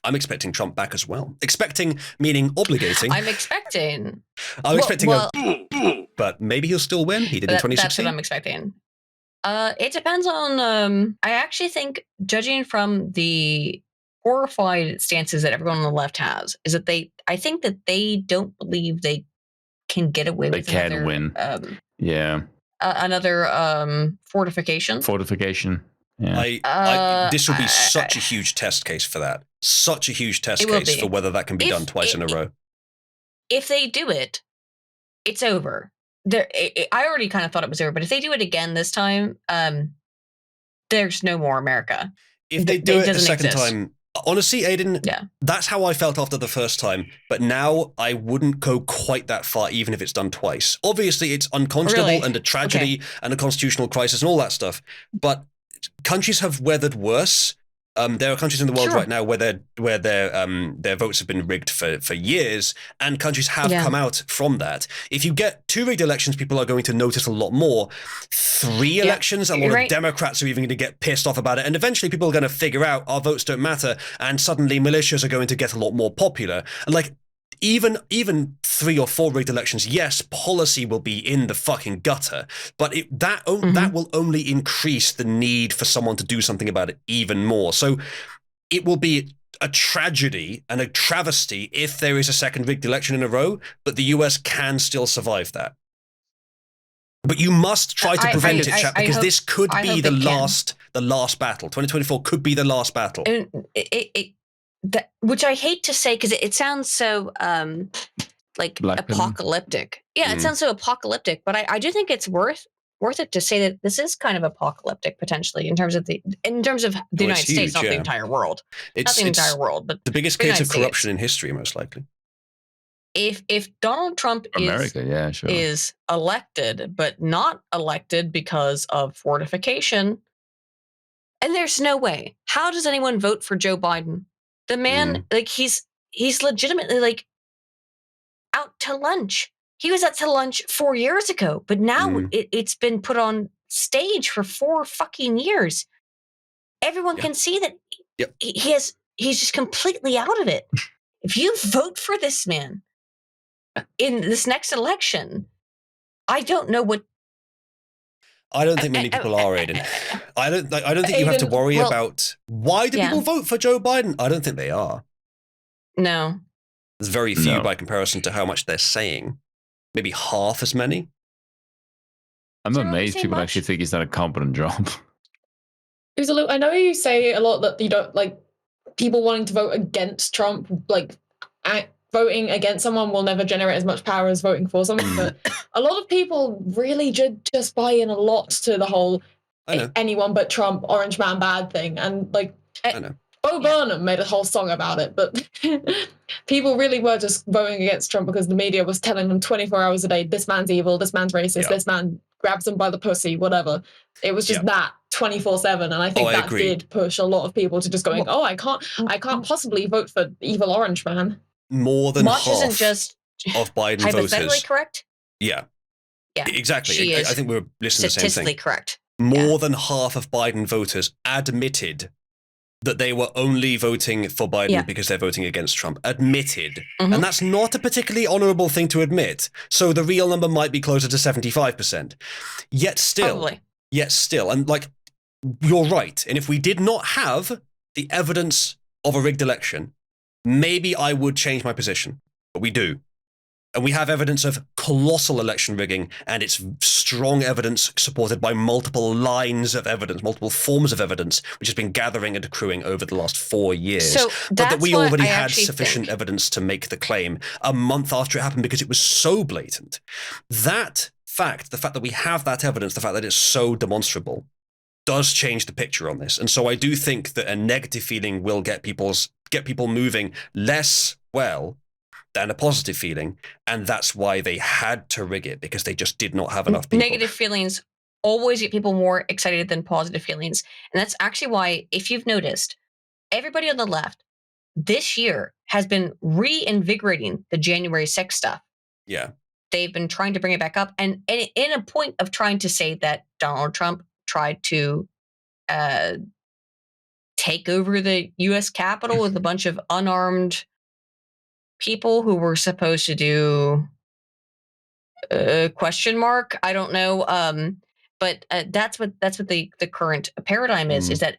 I'm expecting Trump back as well. Expecting meaning obligating. I'm expecting. But maybe he'll still win. He did in 2016. That's what I'm expecting. It depends on. I actually think, judging from the horrified stances that everyone on the left has, is that I think that they don't believe they can get away with another win. Another fortification. Yeah. This will be such a huge test case for that. Such a huge test case for whether that can be done twice in a row. If they do it, it's over. I already kind of thought it was over, but if they do it again this time, there's no more America. If they do it a second time, honestly, Aiden, that's how I felt after the first time. But now I wouldn't go quite that far, even if it's done twice. Obviously, it's unconscionable and a tragedy and a constitutional crisis and all that stuff. But countries have weathered worse. There are countries in the world right now where their votes have been rigged for years, and countries have come out from that. If you get 2 rigged elections, people are going to notice a lot more. 3 elections, a lot of Democrats are even going to get pissed off about it, and eventually people are going to figure out our votes don't matter, and suddenly militias are going to get a lot more popular. And like, even 3 or 4 rigged elections, yes, policy will be in the fucking gutter, but that will only increase the need for someone to do something about it even more. So it will be a tragedy and a travesty if there is a second rigged election in a row, but the US can still survive that. But you must try to prevent it, chap, because this could be the last battle. 2024 could be the last battle. Which I hate to say, because it sounds so apocalyptic. Yeah, it sounds so apocalyptic, but I do think it's worth it to say that this is kind of apocalyptic potentially in terms of the United States, not the entire world. Not the entire world, but the biggest case of corruption in history, most likely. If Donald Trump is elected, but not elected because of fortification, and there's no way. How does anyone vote for Joe Biden? The man, he's legitimately out to lunch. He was out to lunch 4 years ago, but now it's been put on stage for 4 fucking years. Everyone can see that he's just completely out of it. If you vote for this man in this next election, I don't know what. I don't think many people are, Aiden. I don't think you have to worry about why do people vote for Joe Biden. I don't think they are. No. There's very few by comparison to how much they're saying. Maybe half as many. I'm amazed people actually think he's done a competent job. Uzalu, I know you say a lot that you don't like people wanting to vote against Trump, voting against someone will never generate as much power as voting for someone, but a lot of people really just buy in a lot to the whole anyone but Trump, orange man bad thing. And I know. Bo Burnham made a whole song about it, but people really were just voting against Trump because the media was telling them 24 hours a day, this man's evil, this man's racist, this man grabs them by the pussy, whatever. It was just that 24/7, and I think that did push a lot of people to just going, I can't possibly vote for evil orange man. More than Motch half isn't just of Biden hypothetically voters. correct? Yeah, exactly. She is I think we're listening to the same thing. Statistically correct. More than half of Biden voters admitted that they were only voting for Biden because they're voting against Trump. Admitted. And that's not a particularly honorable thing to admit. So the real number might be closer to 75%. Yet still, and you're right. And if we did not have the evidence of a rigged election, maybe I would change my position, but we do. And we have evidence of colossal election rigging, and it's strong evidence supported by multiple lines of evidence, multiple forms of evidence, which has been gathering and accruing over the last 4 years. So but that we already had sufficient evidence to make the claim a month after it happened because it was so blatant. That fact, the fact that we have that evidence, the fact that it's so demonstrable, does change the picture on this. And so I do think that a negative feeling will get people moving less well than a positive feeling, and that's why they had to rig it, because they just did not have enough people. Negative feelings always get people more excited than positive feelings, and that's actually why, if you've noticed, everybody on the left this year has been reinvigorating the January 6th stuff. Yeah. They've been trying to bring it back up, and in a point of trying to say that Donald Trump tried to take over the U.S. Capitol with a bunch of unarmed people who were supposed to do question mark. I don't know. But that's what the current paradigm is. Is that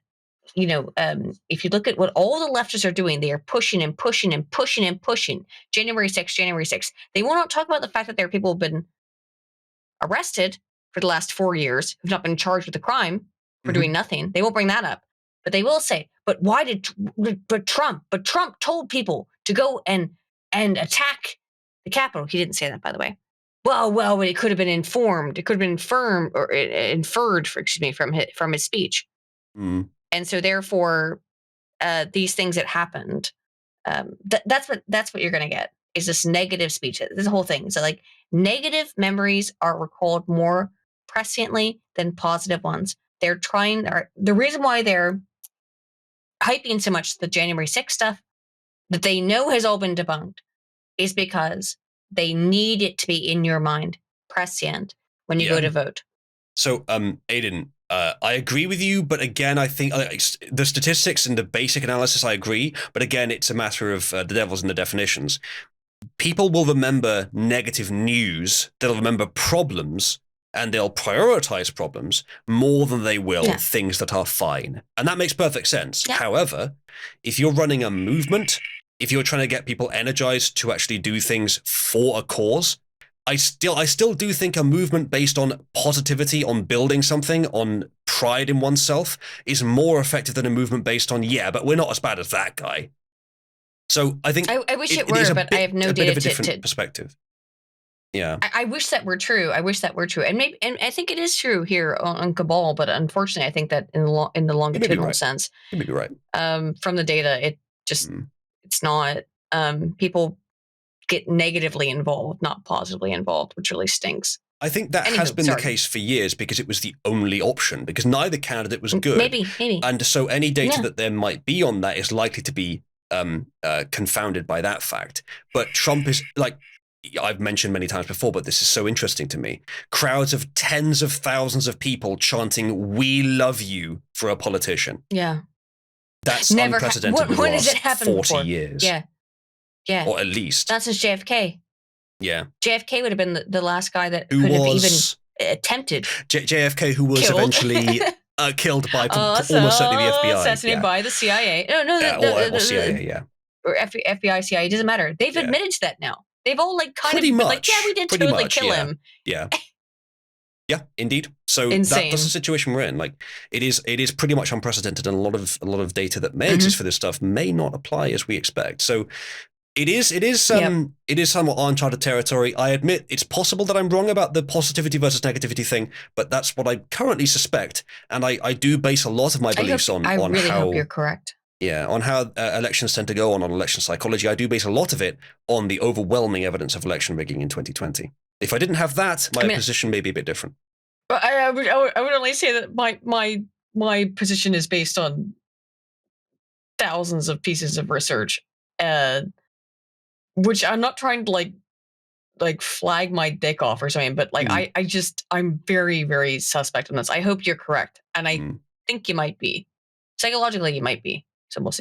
if you look at what all the leftists are doing, they are pushing and pushing and pushing and pushing. January 6th. They will not talk about the fact that there are people who've been arrested for the last 4 years who've not been charged with a crime for doing nothing. They won't bring that up. But they will say, but why did Trump told people to go and attack the Capitol. He didn't say that, by the way. Well, it could have been informed. It could have been inferred, from his speech. And so therefore, these things that happened, that's what you're going to get, is this negative speech. This whole thing. So like negative memories are recalled more presciently than positive ones. The reason why they're hyping so much the January 6th stuff that they know has all been debunked is because they need it to be in your mind, prescient, when you go to vote. So, Aiden, I agree with you, but again, I think the statistics and the basic analysis, I agree. But again, it's a matter of the devil's in the definitions. People will remember negative news. They'll remember problems, and they'll prioritize problems more than they will things that are fine. And that makes perfect sense. Yeah. However, if you're running a movement, if you're trying to get people energized to actually do things for a cause, I still do think a movement based on positivity, on building something, on pride in oneself is more effective than a movement based on, but we're not as bad as that guy. So I think I wish it were, but I have no data of a different perspective. Yeah, I wish that were true. And I think it is true here on Cabal, but unfortunately, I think that in the longitudinal sense, you may be right. From the data, it just it's not. People get negatively involved, not positively involved, which really stinks. I think that has been the case for years because it was the only option, because neither candidate was good. Maybe. And so any data that there might be on that is likely to be confounded by that fact. But Trump is, like I've mentioned many times before, but this is so interesting to me. Crowds of tens of thousands of people chanting, "We love you" for a politician. Yeah. That's unprecedented in the last 40 before? years. Yeah. Or at least. Not since JFK. Yeah. JFK would have been the last guy that could have even attempted. JFK, who was eventually killed by almost certainly the FBI. Assassinated by the CIA. Or CIA, Or FBI, CIA, doesn't matter. They've admitted to that now. They've all pretty much. We did totally kill him. Yeah. Yeah, indeed. So that's the situation we're in. Like it is pretty much unprecedented, and a lot of data that may exist for this stuff may not apply as we expect. So it is somewhat uncharted territory. I admit it's possible that I'm wrong about the positivity versus negativity thing, but that's what I currently suspect, and I do base a lot of my beliefs on how hope you're correct. Yeah, on how elections tend to go on election psychology. I do base a lot of it on the overwhelming evidence of election rigging in 2020. If I didn't have that, my position may be a bit different. But I would only say that my position is based on thousands of pieces of research, which I'm not trying to like flag my dick off or something, but I'm very, very suspect on this. I hope you're correct, and I think you might be. Psychologically, you might be. So we'll see.